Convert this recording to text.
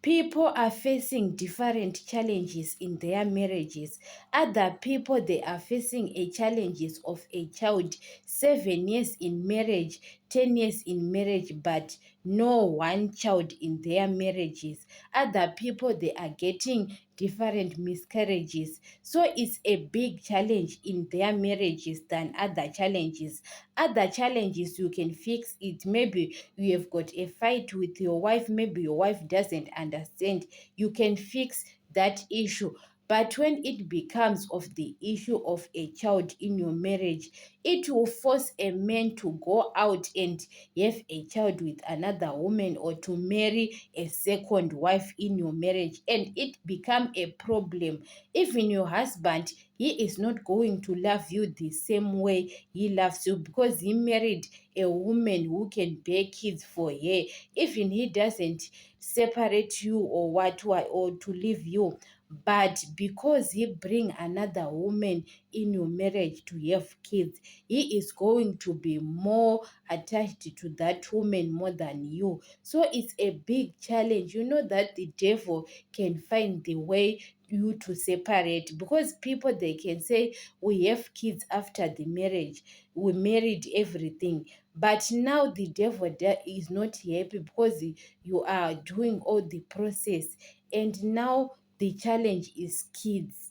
People are facing different challenges in their marriages. Other people, they are facing a challenges of a child 7 years in marriage, 10 years in marriage, but no one child in their marriages. Other people, they are getting different miscarriages. So it's a big challenge in their marriages than other challenges. Other challenges, you can fix it. Maybe you have got a fight with your wife, maybe your wife doesn't understand. You can fix that issue. But when it becomes of the issue of a child in your marriage, it will force a man to go out and have a child with another woman, or to marry a second wife in your marriage, and it become a problem. Even your husband, he is not going to love you the same way he loves you, because he married a woman who can bear kids for her. Even he doesn't separate you or what, or to leave you, but because he bring another woman in your marriage to have kids, he is going to be more attached to that woman more than you. So it's a big challenge. You know that the devil can find the way you to separate, because people, they can say we have kids after the marriage, we married everything, but now the devil is not happy because you are doing all the process, and now the challenge is kids.